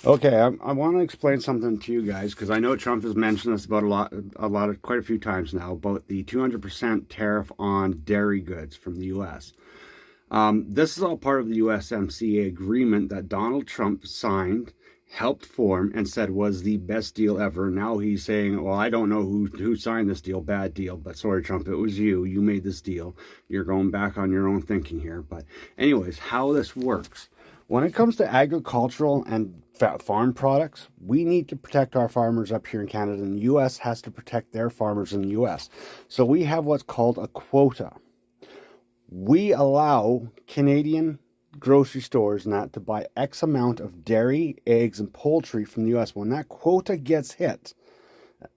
Okay, I want to explain something to you guys because I know Trump has mentioned this about quite a few times now about the 200% tariff on dairy goods from the U.S. This is all part of the USMCA agreement that Donald Trump signed, helped form, and said was the best deal ever. Now he's saying, well, I don't know who signed this deal, bad deal, but sorry, Trump, it was you. You made this deal. You're going back on your own thinking here. But anyways, how this works. When it comes to agricultural and farm products, we need to protect our farmers up here in Canada, and the U.S. has to protect their farmers in the U.S. So we have what's called a quota. We allow Canadian grocery stores not to buy X amount of dairy, eggs, and poultry from the U.S. When that quota gets hit,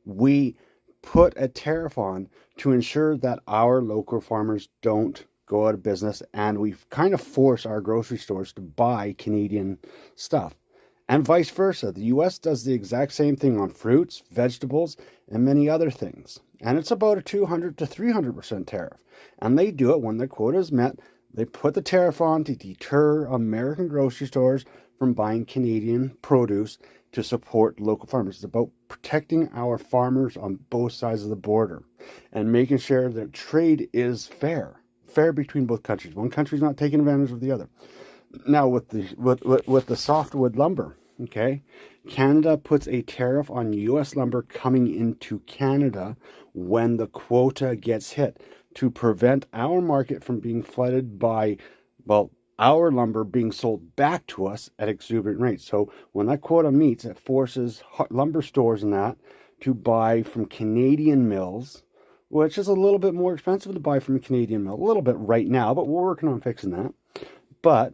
we put a tariff on to ensure that our local farmers don't go out of business, and we kind of force our grocery stores to buy Canadian stuff. And vice versa. The US does the exact same thing on fruits, vegetables, and many other things. And it's about a 200 to 300% tariff. And they do it when their quota is met. They put the tariff on to deter American grocery stores from buying Canadian produce to support local farmers. It's about protecting our farmers on both sides of the border and making sure that trade is fair between both countries. One country's not taking advantage of the other. Now with the softwood lumber, okay, Canada puts a tariff on U.S. lumber coming into Canada when the quota gets hit to prevent our market from being flooded by, well, our lumber being sold back to us at exuberant rates. So when that quota meets, it forces lumber stores and that to buy from Canadian mills, which is a little bit more expensive to buy from a Canadian mill, a little bit right now, but we're working on fixing that. But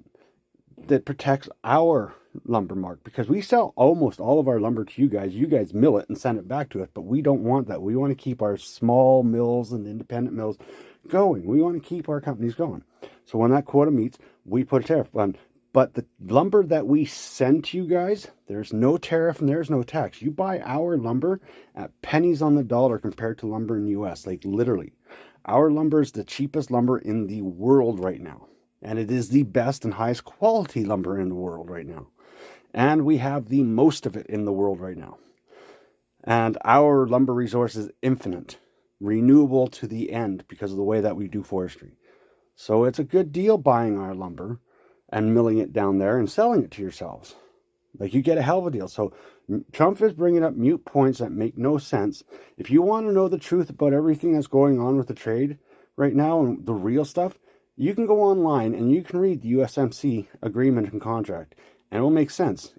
that protects our lumber market, because we sell almost all of our lumber to you guys. You guys mill it and send it back to us, but we don't want that. We want to keep our small mills and independent mills going. We want to keep our companies going. So when that quota meets, we put a tariff on. But the lumber that we send to you guys, there's no tariff and there's no tax. You buy our lumber at pennies on the dollar compared to lumber in the US. Like literally, our lumber is the cheapest lumber in the world right now. And it is the best and highest quality lumber in the world right now. And we have the most of it in the world right now. And our lumber resource is infinite, renewable to the end because of the way that we do forestry. So it's a good deal buying our lumber and milling it down there and selling it to yourselves. Like, you get a hell of a deal. So Trump is bringing up mute points that make no sense. If you want to know the truth about everything that's going on with the trade right now and the real stuff, you can go online and you can read the USMC agreement and contract, and it will make sense.